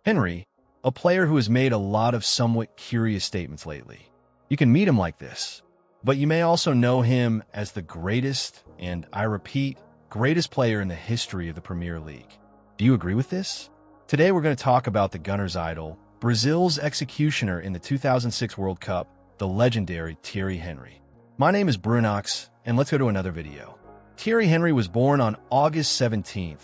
Henry, a player who has made a lot of somewhat curious statements lately. You can meet him like this, but you may also know him as the greatest, and I repeat, greatest player in the history of the Premier League. Do you agree with this? Today we're going to talk about the Gunners' idol, Brazil's executioner in the 2006 World Cup, the legendary Thierry Henry. My name is Brunox, and let's go to another video. Thierry Henry was born on August 17,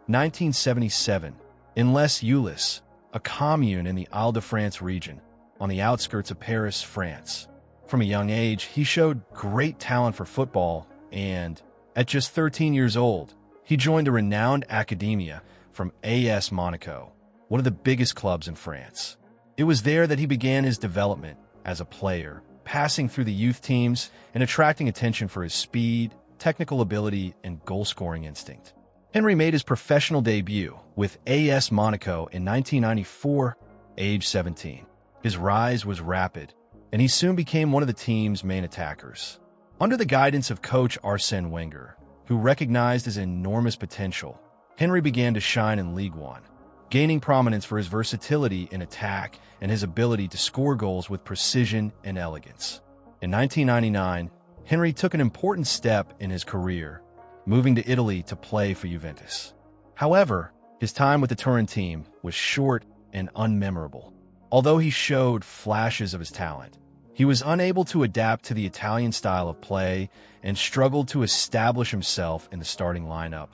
1977, in Les Ulis, a commune in the Île-de-France region, on the outskirts of Paris, France. From a young age, he showed great talent for football, and, at just 13 years old, he joined the renowned academia from AS Monaco, one of the biggest clubs in France. It was there that he began his development as a player, passing through the youth teams and attracting attention for his speed, technical ability, and goal-scoring instinct. Henry made his professional debut with AS Monaco in 1994, age 17. His rise was rapid, and he soon became one of the team's main attackers. Under the guidance of coach Arsène Wenger, who recognized his enormous potential, Henry began to shine in Ligue 1, gaining prominence for his versatility in attack and his ability to score goals with precision and elegance. In 1999, Henry took an important step in his career, moving to Italy to play for Juventus. However, his time with the Turin team was short and unmemorable. Although he showed flashes of his talent, he was unable to adapt to the Italian style of play and struggled to establish himself in the starting lineup,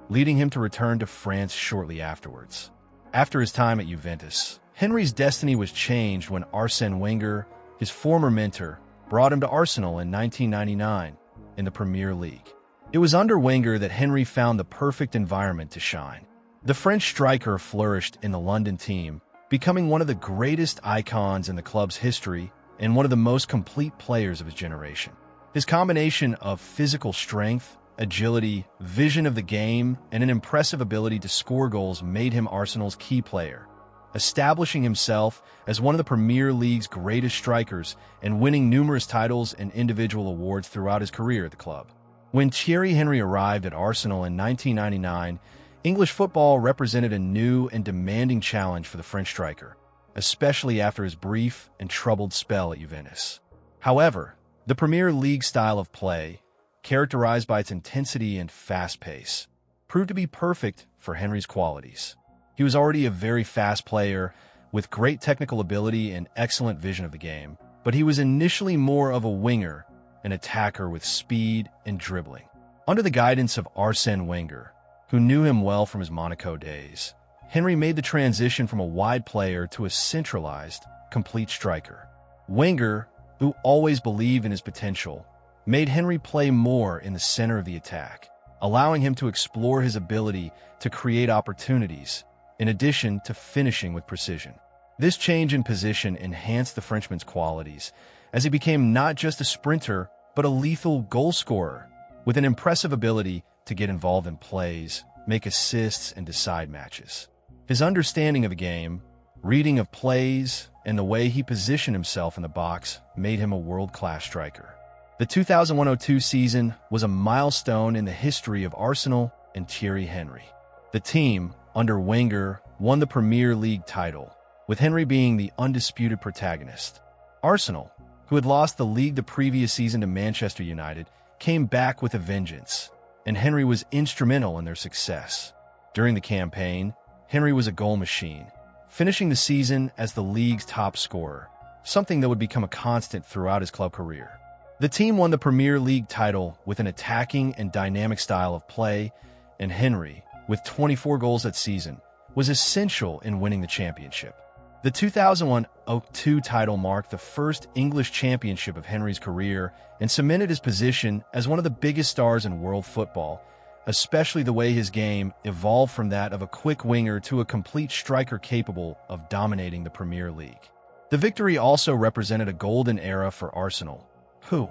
leading him to return to France shortly afterwards. After his time at Juventus, Henry's destiny was changed when Arsène Wenger, his former mentor, brought him to Arsenal in 1999 in the Premier League. It was under Wenger that Henry found the perfect environment to shine. The French striker flourished in the London team, becoming one of the greatest icons in the club's history and one of the most complete players of his generation. His combination of physical strength, agility, vision of the game, and an impressive ability to score goals made him Arsenal's key player, establishing himself as one of the Premier League's greatest strikers and winning numerous titles and individual awards throughout his career at the club. When Thierry Henry arrived at Arsenal in 1999, English football represented a new and demanding challenge for the French striker, especially after his brief and troubled spell at Juventus. However, the Premier League style of play, characterized by its intensity and fast pace, proved to be perfect for Henry's qualities. He was already a very fast player with great technical ability and excellent vision of the game, but he was initially more of a winger, an attacker with speed and dribbling. Under the guidance of Arsène Wenger, who knew him well from his Monaco days, Henry made the transition from a wide player to a centralized, complete striker. Wenger, who always believed in his potential, made Henry play more in the center of the attack, allowing him to explore his ability to create opportunities, in addition to finishing with precision. This change in position enhanced the Frenchman's qualities, as he became not just a sprinter, but a lethal goal scorer, with an impressive ability to get involved in plays, make assists, and decide matches. His understanding of the game, reading of plays, and the way he positioned himself in the box made him a world-class striker. The 2001-02 season was a milestone in the history of Arsenal and Thierry Henry. The team, under Wenger, won the Premier League title, with Henry being the undisputed protagonist. Arsenal, who had lost the league the previous season to Manchester United, came back with a vengeance, and Henry was instrumental in their success. During the campaign, Henry was a goal machine, finishing the season as the league's top scorer, something that would become a constant throughout his club career. The team won the Premier League title with an attacking and dynamic style of play, and Henry, with 24 goals that season, was essential in winning the championship. The 2001-02 title marked the first English championship of Henry's career and cemented his position as one of the biggest stars in world football, especially the way his game evolved from that of a quick winger to a complete striker capable of dominating the Premier League. The victory also represented a golden era for Arsenal, who,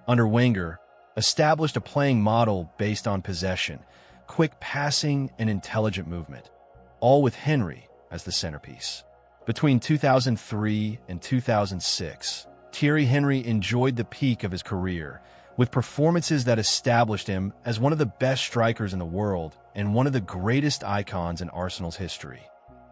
under Wenger, established a playing model based on possession, quick passing, and intelligent movement, all with Henry as the centerpiece. Between 2003 and 2006, Thierry Henry enjoyed the peak of his career, with performances that established him as one of the best strikers in the world and one of the greatest icons in Arsenal's history.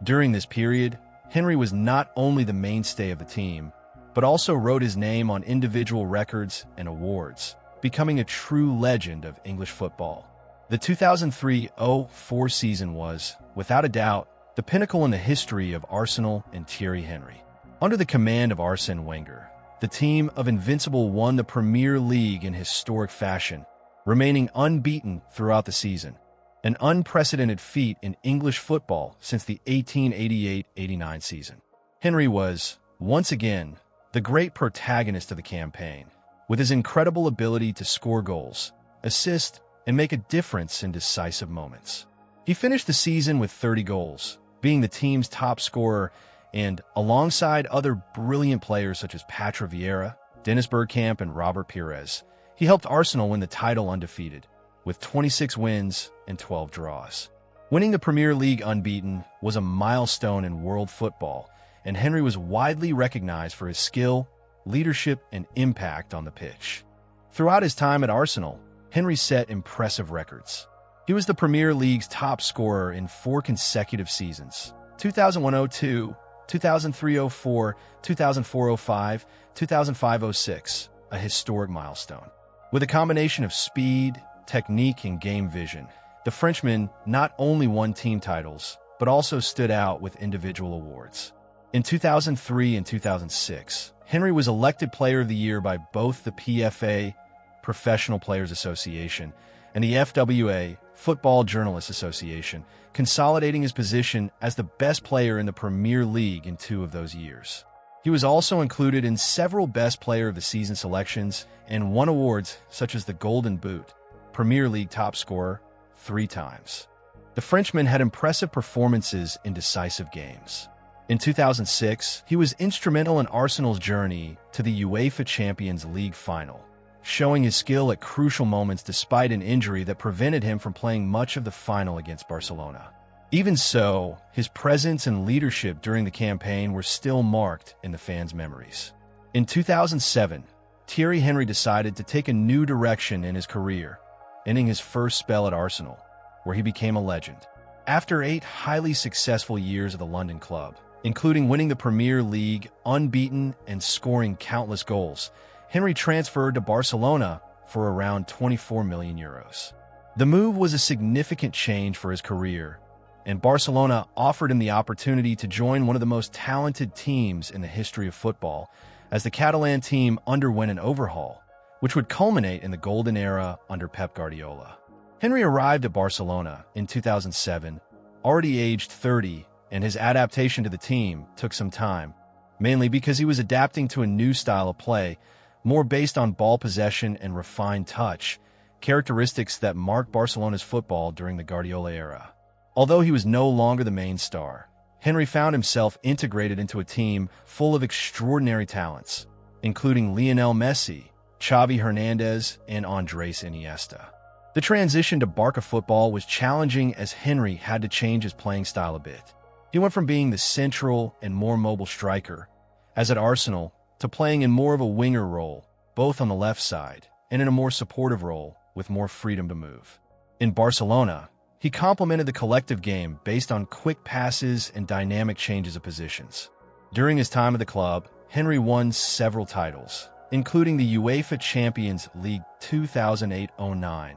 During this period, Henry was not only the mainstay of the team, but also wrote his name on individual records and awards, becoming a true legend of English football. The 2003-04 season was, without a doubt, the pinnacle in the history of Arsenal and Thierry Henry. Under the command of Arsene Wenger, the team of Invincible won the Premier League in historic fashion, remaining unbeaten throughout the season, an unprecedented feat in English football since the 1888-89 season. Henry was, once again, the great protagonist of the campaign, with his incredible ability to score goals, assist, and make a difference in decisive moments. He finished the season with 30 goals, being the team's top scorer, and alongside other brilliant players such as Patrick Vieira, Dennis Bergkamp, and Robert Pires, he helped Arsenal win the title undefeated, with 26 wins and 12 draws. Winning the Premier League unbeaten was a milestone in world football, and Henry was widely recognized for his skill, leadership, and impact on the pitch. Throughout his time at Arsenal, Henry set impressive records. He was the Premier League's top scorer in 4 consecutive seasons: 2001-02, 2003-04, 2004-05, 2005-06, a historic milestone. With a combination of speed, technique, and game vision, the Frenchman not only won team titles, but also stood out with individual awards. In 2003 and 2006, Henry was elected Player of the Year by both the PFA, Professional Players Association, and the FWA, Football Journalists Association, consolidating his position as the best player in the Premier League in 2 of those years. He was also included in several Best Player of the Season selections and won awards such as the Golden Boot, Premier League top scorer, 3 times. The Frenchman had impressive performances in decisive games. In 2006, he was instrumental in Arsenal's journey to the UEFA Champions League final, showing his skill at crucial moments despite an injury that prevented him from playing much of the final against Barcelona. Even so, his presence and leadership during the campaign were still marked in the fans' memories. In 2007, Thierry Henry decided to take a new direction in his career, ending his first spell at Arsenal, where he became a legend. After 8 highly successful years of the London club, including winning the Premier League unbeaten and scoring countless goals, Henry transferred to Barcelona for around €24 million. The move was a significant change for his career, and Barcelona offered him the opportunity to join one of the most talented teams in the history of football, as the Catalan team underwent an overhaul, which would culminate in the golden era under Pep Guardiola. Henry arrived at Barcelona in 2007, already aged 30, and his adaptation to the team took some time, mainly because he was adapting to a new style of play, more based on ball possession and refined touch, characteristics that marked Barcelona's football during the Guardiola era. Although he was no longer the main star, Henry found himself integrated into a team full of extraordinary talents, including Lionel Messi, Xavi Hernandez, and Andres Iniesta. The transition to Barca football was challenging as Henry had to change his playing style a bit. He went from being the central and more mobile striker, as at Arsenal, to playing in more of a winger role, both on the left side, and in a more supportive role with more freedom to move. In Barcelona, he complemented the collective game based on quick passes and dynamic changes of positions. During his time at the club, Henry won several titles, including the UEFA Champions League 2008-09,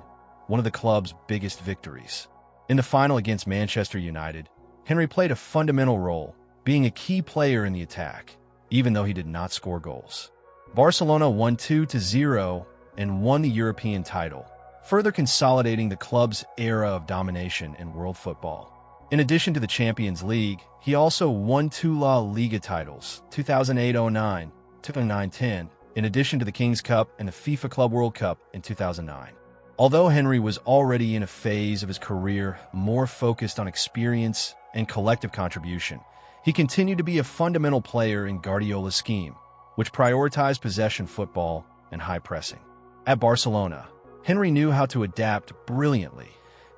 one of the club's biggest victories. In the final against Manchester United, Henry played a fundamental role, being a key player in the attack, even though he did not score goals. Barcelona won 2-0 and won the European title, further consolidating the club's era of domination in world football. In addition to the Champions League, he also won 2 La Liga titles, 2008-09, 2009-10, in addition to the King's Cup and the FIFA Club World Cup in 2009. Although Henry was already in a phase of his career more focused on experience and collective contribution, he continued to be a fundamental player in Guardiola's scheme, which prioritized possession football and high pressing. At Barcelona, Henry knew how to adapt brilliantly,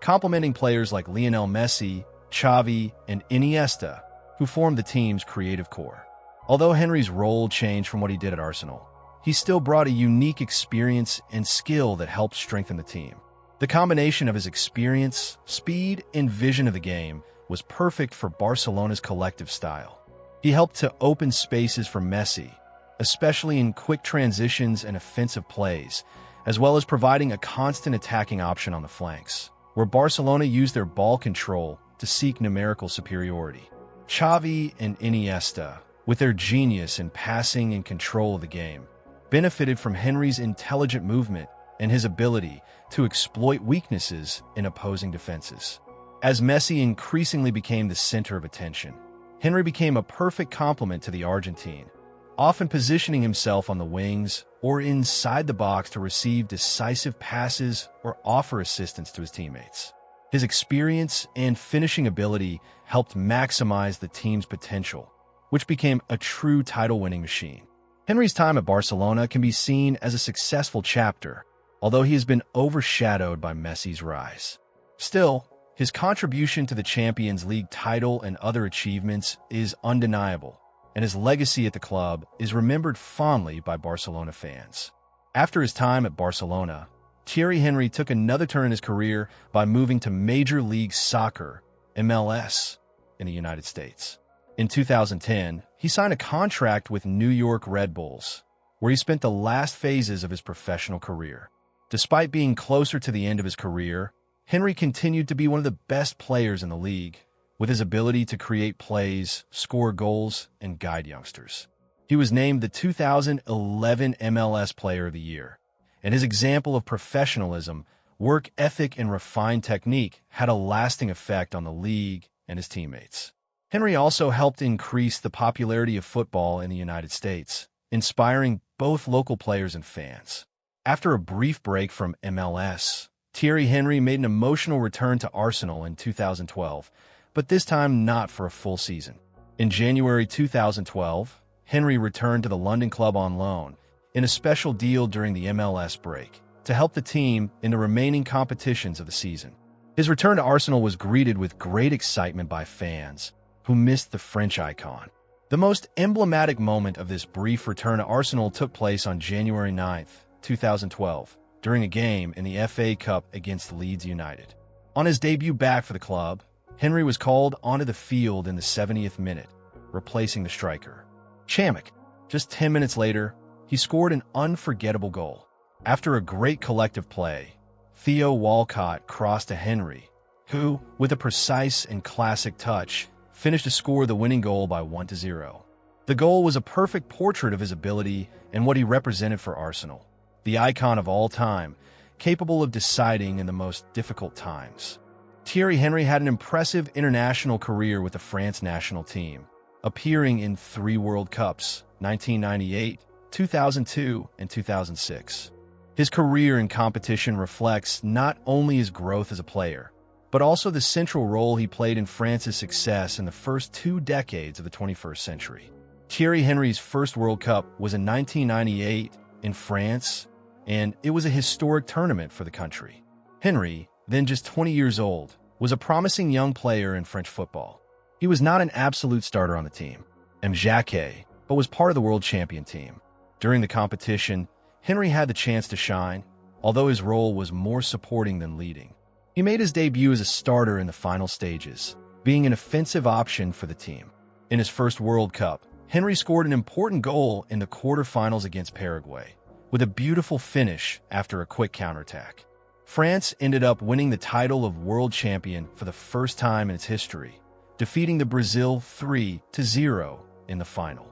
complementing players like Lionel Messi, Xavi, and Iniesta, who formed the team's creative core. Although Henry's role changed from what he did at Arsenal, he still brought a unique experience and skill that helped strengthen the team. The combination of his experience, speed, and vision of the game was perfect for Barcelona's collective style. He helped to open spaces for Messi, especially in quick transitions and offensive plays, as well as providing a constant attacking option on the flanks, where Barcelona used their ball control to seek numerical superiority. Xavi and Iniesta, with their genius in passing and control of the game, benefited from Henry's intelligent movement and his ability to exploit weaknesses in opposing defenses. As Messi increasingly became the center of attention, Henry became a perfect complement to the Argentine, often positioning himself on the wings or inside the box to receive decisive passes or offer assistance to his teammates. His experience and finishing ability helped maximize the team's potential, which became a true title-winning machine. Henry's time at Barcelona can be seen as a successful chapter, although he has been overshadowed by Messi's rise. Still, his contribution to the Champions League title and other achievements is undeniable, and his legacy at the club is remembered fondly by Barcelona fans. After his time at Barcelona, Thierry Henry took another turn in his career by moving to Major League Soccer, MLS, in the United States. In 2010, he signed a contract with New York Red Bulls, where he spent the last phases of his professional career. Despite being closer to the end of his career, Henry continued to be one of the best players in the league, with his ability to create plays, score goals, and guide youngsters. He was named the 2011 MLS Player of the Year, and his example of professionalism, work ethic, and refined technique had a lasting effect on the league and his teammates. Henry also helped increase the popularity of football in the United States, inspiring both local players and fans. After a brief break from MLS, Thierry Henry made an emotional return to Arsenal in 2012, but this time not for a full season. In January 2012, Henry returned to the London club on loan in a special deal during the MLS break to help the team in the remaining competitions of the season. His return to Arsenal was greeted with great excitement by fans who missed the French icon. The most emblematic moment of this brief return to Arsenal took place on January 9, 2012, during a game in the FA Cup against Leeds United. On his debut back for the club, Henry was called onto the field in the 70th minute, replacing the striker, Chamak. Just 10 minutes later, he scored an unforgettable goal. After a great collective play, Theo Walcott crossed to Henry, who, with a precise and classic touch, finished to score the winning goal by 1-0. The goal was a perfect portrait of his ability and what he represented for Arsenal, the icon of all time, capable of deciding in the most difficult times. Thierry Henry had an impressive international career with the France national team, appearing in 3 World Cups, 1998, 2002, and 2006. His career in competition reflects not only his growth as a player, but also the central role he played in France's success in the first 2 decades of the 21st century. Thierry Henry's first World Cup was in 1998 in France, and it was a historic tournament for the country. Henry, then just 20 years old, was a promising young player in French football. He was not an absolute starter on the team, Jacquet, but was part of the world champion team. During the competition, Henry had the chance to shine, although his role was more supporting than leading. He made his debut as a starter in the final stages, being an offensive option for the team. In his first World Cup, Henry scored an important goal in the quarterfinals against Paraguay, with a beautiful finish after a quick counterattack. France ended up winning the title of world champion for the first time in its history, defeating the Brazil 3-0 in the final.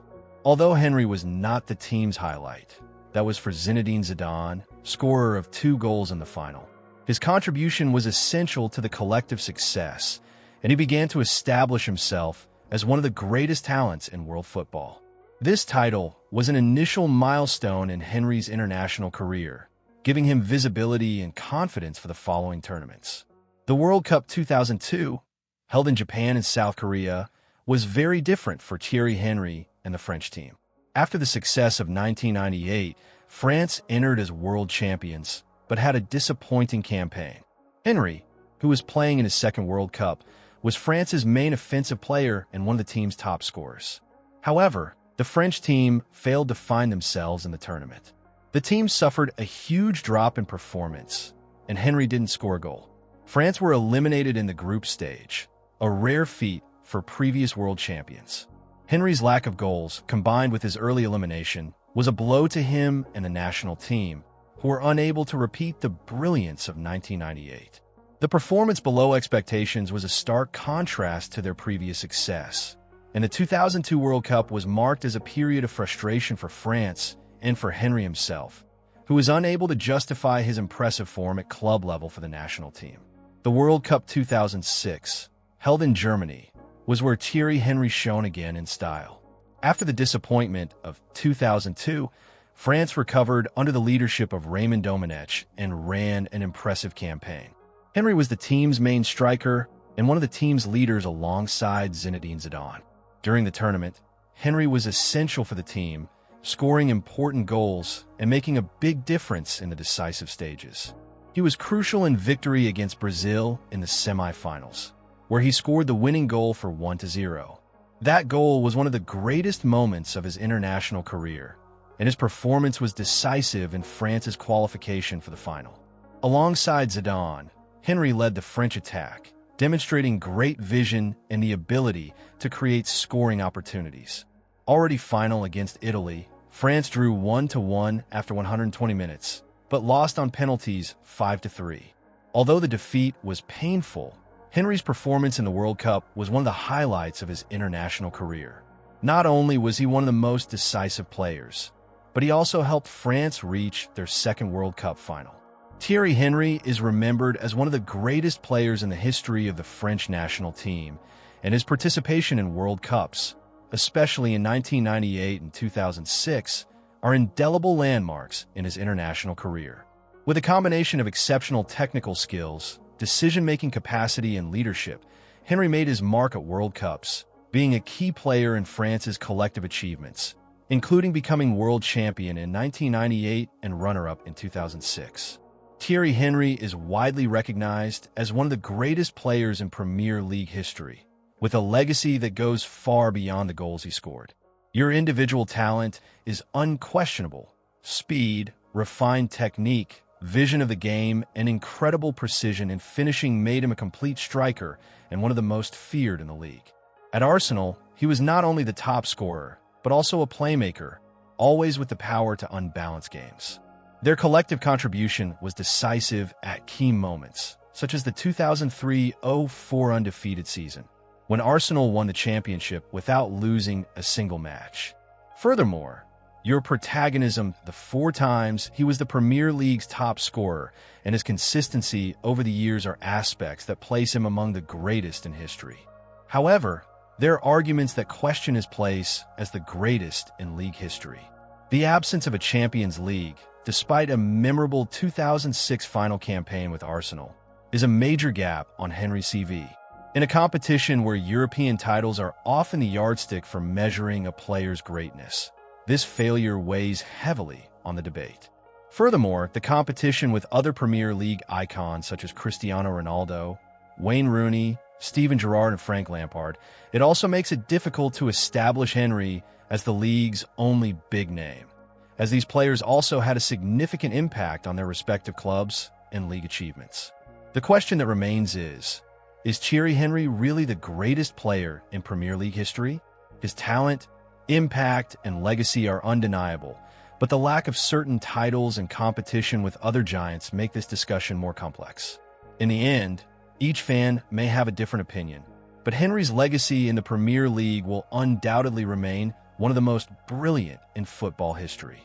Although Henry was not the team's highlight, that was for Zinedine Zidane, scorer of 2 goals in the final. His contribution was essential to the collective success, and he began to establish himself as one of the greatest talents in world football. This title was an initial milestone in Henry's international career, giving him visibility and confidence for the following tournaments. The World Cup 2002, held in Japan and South Korea, was very different for Thierry Henry and the French team. After the success of 1998, France entered as world champions, but had a disappointing campaign. Henry, who was playing in his second World Cup, was France's main offensive player and one of the team's top scorers. However, the French team failed to find themselves in the tournament. The team suffered a huge drop in performance, and Henry didn't score a goal. France were eliminated in the group stage, a rare feat for previous world champions. Henry's lack of goals, combined with his early elimination, was a blow to him and the national team, who were unable to repeat the brilliance of 1998. The performance below expectations was a stark contrast to their previous success, and the 2002 World Cup was marked as a period of frustration for France and for Henry himself, who was unable to justify his impressive form at club level for the national team. The World Cup 2006, held in Germany, was where Thierry Henry shone again in style. After the disappointment of 2002, France recovered under the leadership of Raymond Domenech and ran an impressive campaign. Henry was the team's main striker and one of the team's leaders alongside Zinedine Zidane. During the tournament, Henry was essential for the team, scoring important goals and making a big difference in the decisive stages. He was crucial in victory against Brazil in the semifinals, where he scored the winning goal for 1-0. That goal was one of the greatest moments of his international career, and his performance was decisive in France's qualification for the final. Alongside Zidane, Henry led the French attack, demonstrating great vision and the ability to create scoring opportunities. Already final against Italy, France drew 1-1 after 120 minutes, but lost on penalties 5-3. Although the defeat was painful, Henry's performance in the World Cup was one of the highlights of his international career. Not only was he one of the most decisive players, but he also helped France reach their second World Cup final. Thierry Henry is remembered as one of the greatest players in the history of the French national team, and his participation in World Cups, especially in 1998 and 2006, are indelible landmarks in his international career. With a combination of exceptional technical skills, decision-making capacity, and leadership, Henry made his mark at World Cups, being a key player in France's collective achievements, including becoming world champion in 1998 and runner-up in 2006. Thierry Henry is widely recognized as one of the greatest players in Premier League history, with a legacy that goes far beyond the goals he scored. Your individual talent is unquestionable. Speed, refined technique, vision of the game, and incredible precision in finishing made him a complete striker and one of the most feared in the league. At Arsenal, he was not only the top scorer, but also a playmaker, always with the power to unbalance games. Their collective contribution was decisive at key moments, such as the 2003-04 undefeated season, when Arsenal won the championship without losing a single match. Furthermore, your protagonism, the 4 times he was the Premier League's top scorer, and his consistency over the years are aspects that place him among the greatest in history. However, there are arguments that question his place as the greatest in league history. The absence of a Champions League, despite a memorable 2006 final campaign with Arsenal, is a major gap on Henry's CV. In a competition where European titles are often the yardstick for measuring a player's greatness, this failure weighs heavily on the debate. Furthermore, the competition with other Premier League icons such as Cristiano Ronaldo, Wayne Rooney, Steven Gerrard, and Frank Lampard, it also makes it difficult to establish Henry as the league's only big name, as these players also had a significant impact on their respective clubs and league achievements. The question that remains is Thierry Henry really the greatest player in Premier League history? His talent, impact, and legacy are undeniable, but the lack of certain titles and competition with other giants make this discussion more complex. In the end, each fan may have a different opinion, but Henry's legacy in the Premier League will undoubtedly remain one of the most brilliant in football history.